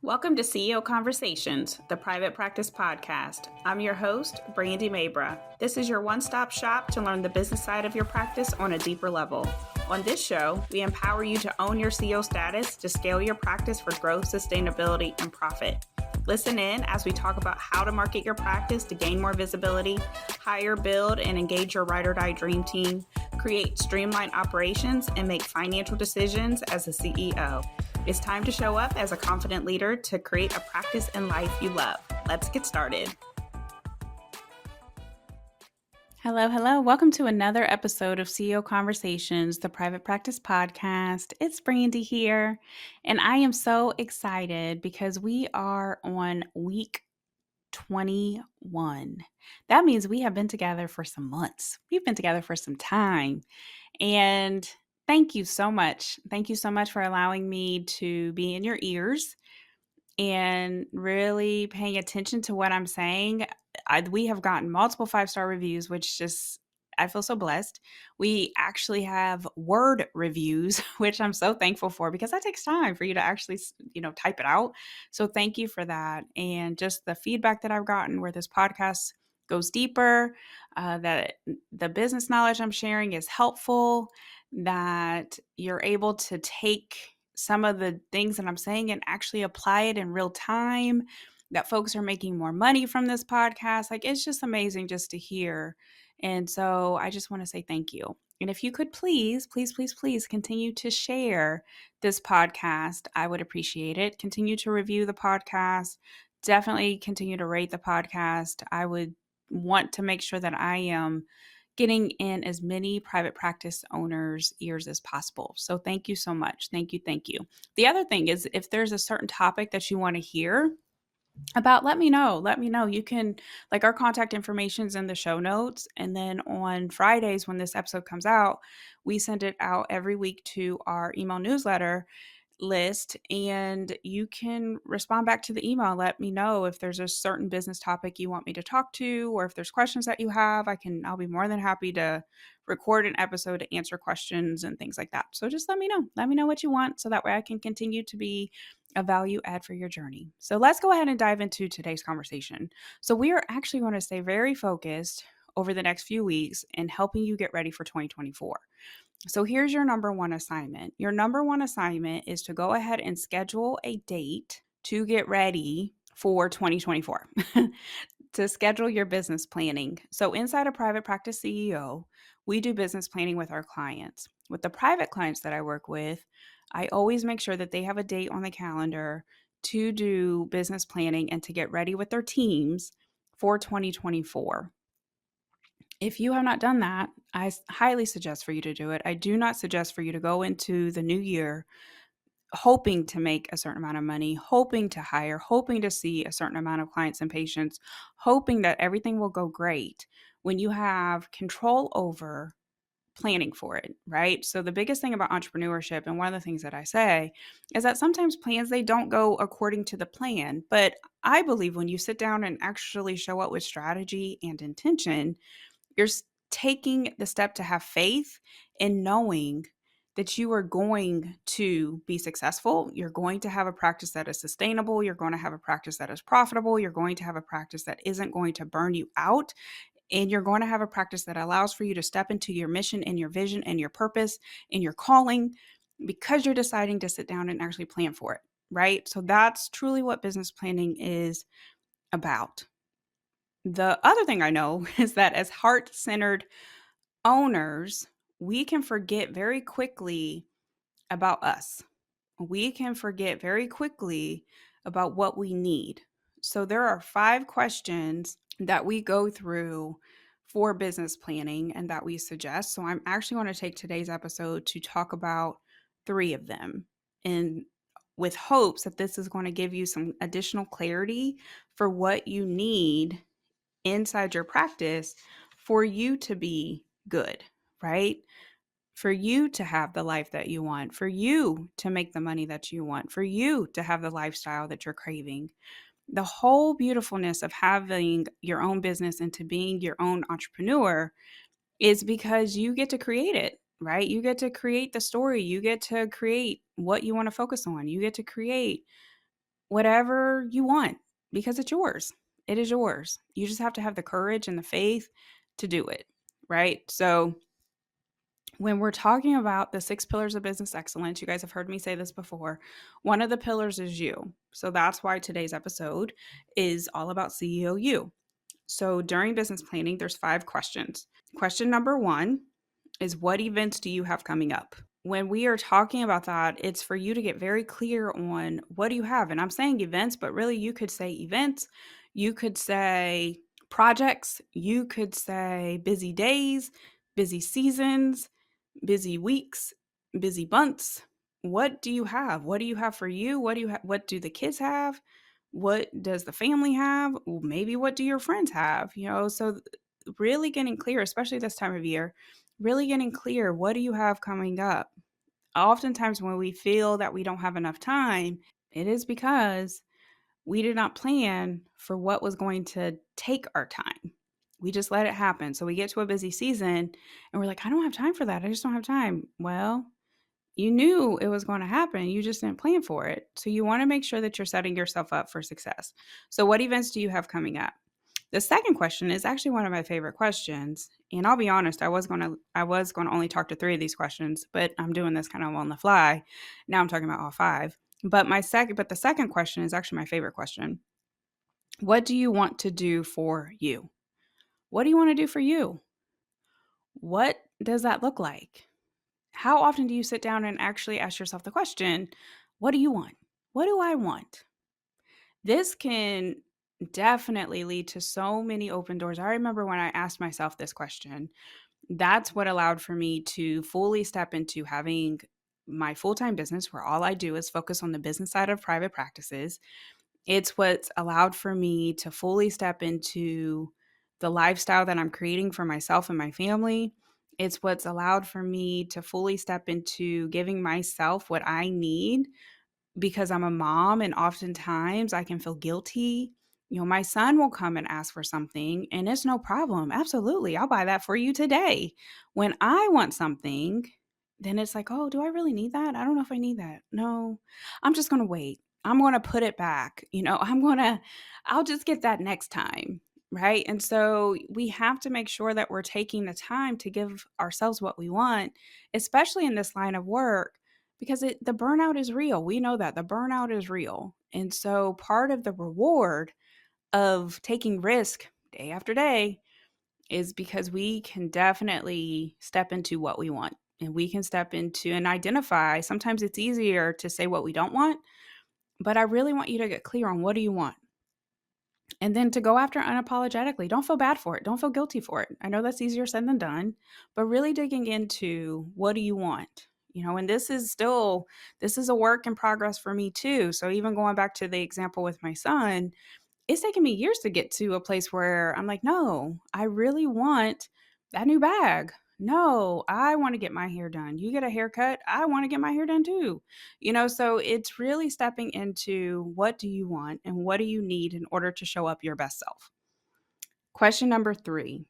Welcome to CEO Conversations, the private practice podcast. I'm your host, Brandy Mabra. This is your one-stop shop to learn the business side of your practice on a deeper level. On this show, we empower you to own your CEO status to scale your practice for growth, sustainability, and profit. Listen in as we talk about how to market your practice to gain more visibility, hire, build, and engage your ride or die dream team, create streamlined operations, and make financial decisions as a CEO. It's time to show up as a confident leader to create a practice and life you love. Let's get started. Hello. Welcome to another episode of CEO Conversations, the private practice podcast. It's Brandy here, and I am so excited because we are on week 21. That means we have been together for some months. We've been together for some time. And thank you so much. Thank you so much for allowing me to be in your ears and really paying attention to what I'm saying. We have gotten multiple 5-star reviews, which just, I feel so blessed. We actually have word reviews, which I'm so thankful for because that takes time for you to actually, type it out. So thank you for that. And just the feedback that I've gotten where this podcast goes deeper, that the business knowledge I'm sharing is helpful, that you're able to take some of the things that I'm saying and actually apply it in real time, that folks are making more money from this podcast. Like, it's just amazing just to hear. And so I just want to say thank you. And if you could please continue to share this podcast, I would appreciate it. Continue to review the podcast. Definitely continue to rate the podcast. I would want to make sure that I am getting in as many private practice owners' ears as possible. So thank you so much. Thank you. The other thing is, if there's a certain topic that you want to hear about, let me know. You can, like, our contact information's in the show notes. And then on Fridays, when this episode comes out, we send it out every week to our email newsletter list, and you can respond back to the email. Let me know if there's a certain business topic you want me to talk to, or if there's questions that you have. I'll be more than happy to record an episode to answer questions and things like that. So just let me know what you want, so that way I can continue to be a value add for your journey. So let's go ahead and dive into today's conversation. So we are actually going to stay very focused over the next few weeks in helping you get ready for 2024. So here's your number one assignment. Your number one assignment is to go ahead and schedule a date to get ready for 2024, to schedule your business planning. So inside a private practice CEO, we do business planning with our clients. With the private clients that I work with, I always make sure that they have a date on the calendar to do business planning and to get ready with their teams for 2024. If you have not done that, I highly suggest for you to do it. I do not suggest for you to go into the new year hoping to make a certain amount of money, hoping to hire, hoping to see a certain amount of clients and patients, hoping that everything will go great when you have control over planning for it, right? So the biggest thing about entrepreneurship, and one of the things that I say, is that sometimes plans, they don't go according to the plan. But I believe when you sit down and actually show up with strategy and intention, you're taking the step to have faith in knowing that you are going to be successful. You're going to have a practice that is sustainable. You're going to have a practice that is profitable. You're going to have a practice that isn't going to burn you out. And you're going to have a practice that allows for you to step into your mission and your vision and your purpose and your calling, because you're deciding to sit down and actually plan for it, right? So that's truly what business planning is about. The other thing I know is that as heart-centered owners, we can forget very quickly about us. We can forget very quickly about what we need. So there are 5 questions that we go through for business planning and that we suggest. So I'm actually going to take today's episode to talk about 3 of them, and with hopes that this is going to give you some additional clarity for what you need inside your practice for you to be good, right? For you to have the life that you want, for you to make the money that you want, for you to have the lifestyle that you're craving. The whole beautifulness of having your own business and to being your own entrepreneur is because you get to create it, right? You get to create the story. You get to create what you want to focus on. You get to create whatever you want because it's yours. It is yours. You just have to have the courage and the faith to do it, right? So, when we're talking about the 6 pillars of business excellence, you guys have heard me say this before. One of the pillars is you. So, that's why today's episode is all about CEO you. So, during business planning, there's 5 questions. Question number 1 is, what events do you have coming up? When we are talking about that, it's for you to get very clear on what do you have. And I'm saying events, but really you could say events, you could say projects, you could say busy days, busy seasons, busy weeks, busy months. What do you have? What do you have for you? What do the kids have? What does the family have? Well, maybe what do your friends have? So really getting clear, especially this time of year, really getting clear, what do you have coming up? Oftentimes when we feel that we don't have enough time, it is because we did not plan for what was going to take our time. We just let it happen. So we get to a busy season and we're like, I don't have time for that. I just don't have time. Well, you knew it was going to happen. You just didn't plan for it. So you want to make sure that you're setting yourself up for success. So what events do you have coming up? The second question is actually one of my favorite questions. And I'll be honest, I was going to only talk to 3 of these questions, but I'm doing this kind of on the fly. Now I'm talking about all 5. But the second question is actually my favorite question. What do you want to do for you? What do you want to do for you? What does that look like? How often do you sit down and actually ask yourself the question, what do you want? What do I want? This can definitely lead to so many open doors. I remember when I asked myself this question, that's what allowed for me to fully step into having my full time business where all I do is focus on the business side of private practices. It's what's allowed for me to fully step into the lifestyle that I'm creating for myself and my family. It's what's allowed for me to fully step into giving myself what I need because I'm a mom and oftentimes I can feel guilty. My son will come and ask for something and it's no problem. Absolutely. I'll buy that for you today. When I want something, then it's like, oh, do I really need that? I don't know if I need that. No, I'm just going to wait. I'm going to put it back. I'll just get that next time. Right. And so we have to make sure that we're taking the time to give ourselves what we want, especially in this line of work because the burnout is real. We know that the burnout is real. And so part of the reward of taking risk day after day is because we can definitely step into what we want and we can step into and identify. Sometimes it's easier to say what we don't want, but I really want you to get clear on what do you want? And then to go after unapologetically. Don't feel bad for it. Don't feel guilty for it. I know that's easier said than done, but really digging into what do you want? And this is a work in progress for me too. So even going back to the example with my son, it's taken me years to get to a place where I'm like, no, I really want that new bag. No, I want to get my hair done. You get a haircut. I want to get my hair done too. So it's really stepping into what do you want and what do you need in order to show up your best self. Question number 3,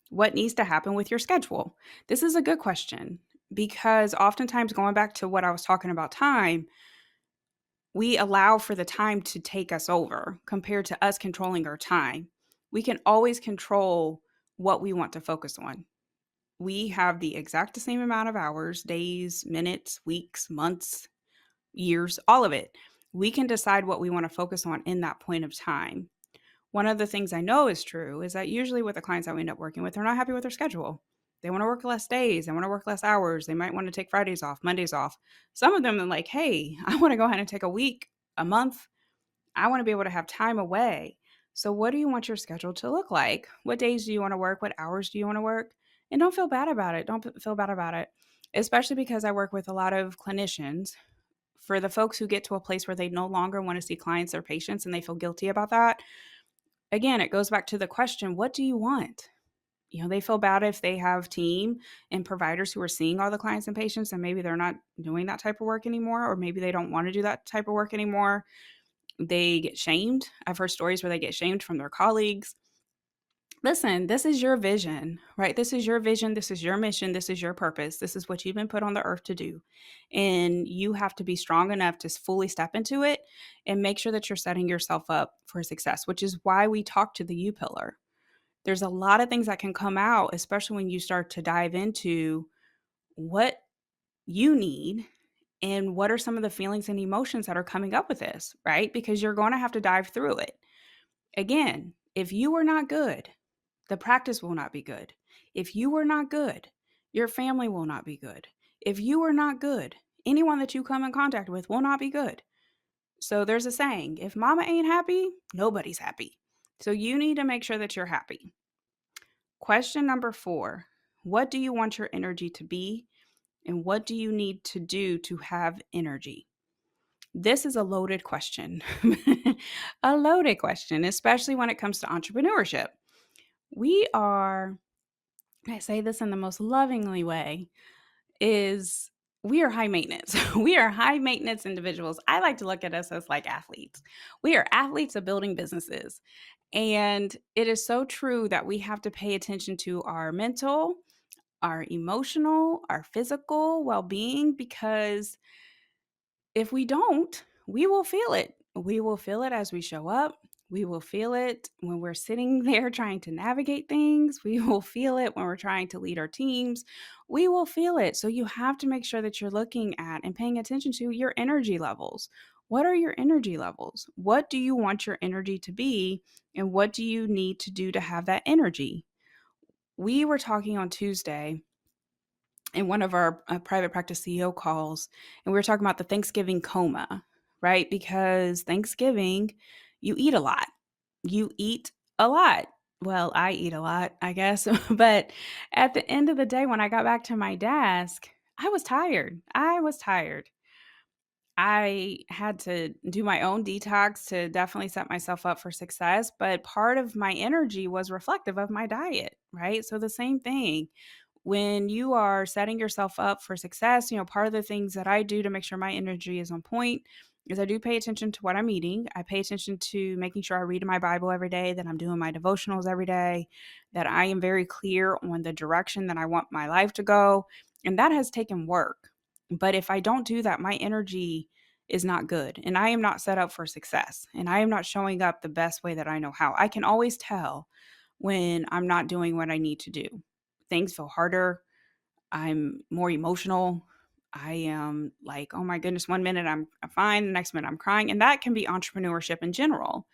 what needs to happen with your schedule? This is a good question because oftentimes going back to what I was talking about time, we allow for the time to take us over compared to us controlling our time. We can always control what we want to focus on. We have the exact same amount of hours, days, minutes, weeks, months, years, all of it. We can decide what we want to focus on in that point of time. One of the things I know is true is that usually with the clients that we end up working with, they're not happy with their schedule. They want to work less days. They want to work less hours. They might want to take Fridays off, Mondays off. Some of them are like, hey, I want to go ahead and take a week, a month. I want to be able to have time away. So what do you want your schedule to look like? What days do you want to work? What hours do you want to work? And don't feel bad about it. Don't feel bad about it, especially because I work with a lot of clinicians. For the folks who get to a place where they no longer want to see clients or patients and they feel guilty about that, again, it goes back to the question, what do you want? They feel bad if they have team and providers who are seeing all the clients and patients and maybe they're not doing that type of work anymore, or maybe they don't want to do that type of work anymore. They get shamed. I've heard stories where they get shamed from their colleagues. Listen, this is your vision, right? This is your vision. This is your mission. This is your purpose. This is what you've been put on the earth to do. And you have to be strong enough to fully step into it and make sure that you're setting yourself up for success, which is why we talk to the U pillar. There's a lot of things that can come out, especially when you start to dive into what you need and what are some of the feelings and emotions that are coming up with this, right? Because you're going to have to dive through it. Again, if you are not good, the practice will not be good. If you are not good, your family will not be good. If you are not good, anyone that you come in contact with will not be good. So there's a saying, if mama ain't happy, nobody's happy. So you need to make sure that you're happy. Question number 4, what do you want your energy to be? And what do you need to do to have energy? This is a loaded question. A loaded question, especially when it comes to entrepreneurship. We are, I say this in the most lovingly way, is we are high maintenance. We are high maintenance individuals. I like to look at us as like athletes. We are athletes of building businesses. And it is so true that we have to pay attention to our mental, our emotional, our physical well being, because if we don't, we will feel it. We will feel it as we show up. We will feel it when we're sitting there trying to navigate things. We will feel it when we're trying to lead our teams. We will feel it. So you have to make sure that you're looking at and paying attention to your energy levels. What are your energy levels? What do you want your energy to be? And what do you need to do to have that energy? We were talking on Tuesday in one of our private practice CEO calls, and we were talking about the Thanksgiving coma, right? Because Thanksgiving, you eat a lot. You eat a lot. Well, I eat a lot, I guess. But at the end of the day, when I got back to my desk, I was tired. I was tired. I had to do my own detox to definitely set myself up for success. But part of my energy was reflective of my diet, right? So the same thing when you are setting yourself up for success, part of the things that I do to make sure my energy is on point is I do pay attention to what I'm eating. I pay attention to making sure I read my Bible every day, that I'm doing my devotionals every day, that I am very clear on the direction that I want my life to go. And that has taken work. But if I don't do that, my energy is not good and I am not set up for success and I am not showing up the best way that I know how. I can always tell when I'm not doing what I need to do. Things feel harder. I'm more emotional. I am like, oh my goodness, one minute I'm fine, the next minute I'm crying. And that can be entrepreneurship in general.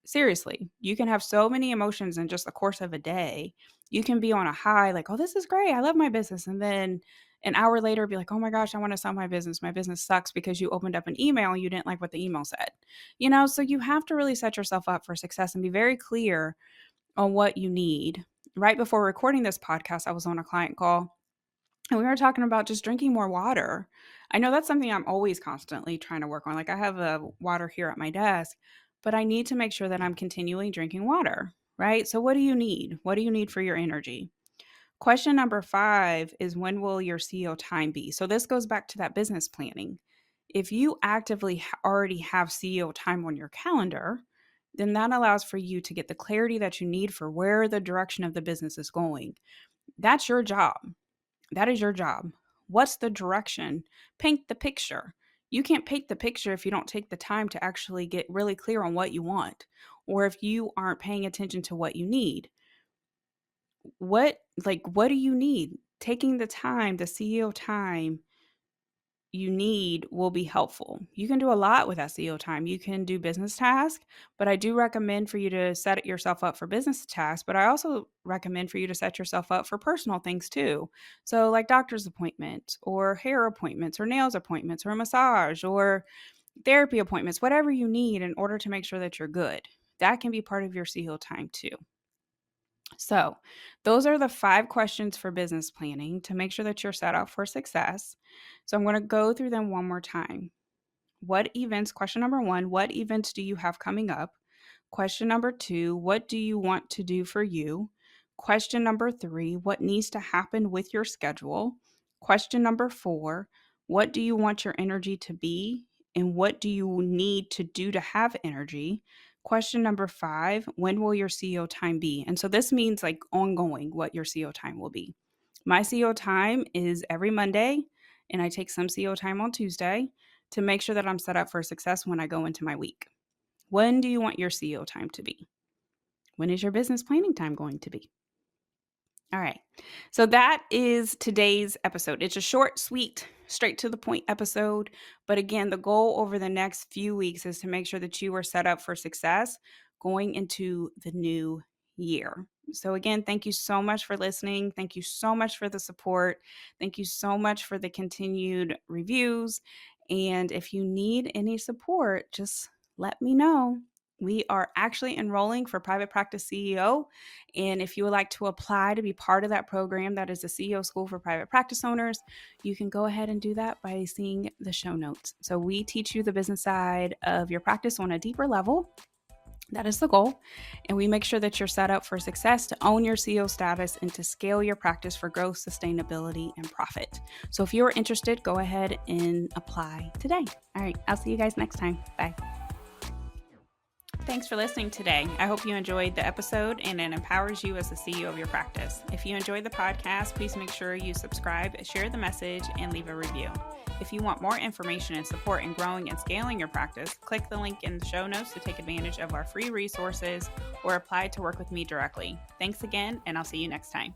Seriously, you can have so many emotions in just the course of a day. You can be on a high, like, oh, this is great. I love my business. And then an hour later, be like, oh my gosh, I want to sell my business. My business sucks because you opened up an email and you didn't like what the email said. So you have to really set yourself up for success and be very clear on what you need. Right before recording this podcast, I was on a client call and we were talking about just drinking more water. I know that's something I'm always constantly trying to work on. Like I have a water here at my desk, but I need to make sure that I'm continually drinking water, right? So what do you need? What do you need for your energy? Question number 5 is when will your CEO time be? So this goes back to that business planning. If you actively already have CEO time on your calendar, then that allows for you to get the clarity that you need for where the direction of the business is going. That's your job. That is your job. What's the direction? Paint the picture. You can't paint the picture if you don't take the time to actually get really clear on what you want, or if you aren't paying attention to what you need. What do you need? Taking the time, the CEO time you need will be helpful. You can do a lot with SEO time. You can do business tasks, but I do recommend for you to set yourself up for business tasks, but I also recommend for you to set yourself up for personal things too. So like doctor's appointments or hair appointments or nails appointments or a massage or therapy appointments, whatever you need in order to make sure that you're good. That can be part of your SEO time too. So, those are the 5 questions for business planning to make sure that you're set up for success. So, I'm going to go through them one more time. Question number 1, what events do you have coming up? Question number 2, what do you want to do for you? Question number 3, what needs to happen with your schedule? Question number 4, what do you want your energy to be? And what do you need to do to have energy? Question number 5, when will your CEO time be? And so this means like ongoing what your CEO time will be. My CEO time is every Monday, and I take some CEO time on Tuesday to make sure that I'm set up for success when I go into my week. When do you want your CEO time to be? When is your business planning time going to be? All right. So that is today's episode. It's a short, sweet, straight to the point episode. But again, the goal over the next few weeks is to make sure that you are set up for success going into the new year. So again, thank you so much for listening. Thank you so much for the support. Thank you so much for the continued reviews. And if you need any support, just let me know. We are actually enrolling for Private Practice CEO. And if you would like to apply to be part of that program, that is the CEO School for Private Practice Owners, you can go ahead and do that by seeing the show notes. So we teach you the business side of your practice on a deeper level. That is the goal. And we make sure that you're set up for success to own your CEO status and to scale your practice for growth, sustainability, and profit. So if you're interested, go ahead and apply today. All right. I'll see you guys next time. Bye. Thanks for listening today. I hope you enjoyed the episode and it empowers you as the CEO of your practice. If you enjoyed the podcast, please make sure you subscribe, share the message, and leave a review. If you want more information and support in growing and scaling your practice, click the link in the show notes to take advantage of our free resources or apply to work with me directly. Thanks again, and I'll see you next time.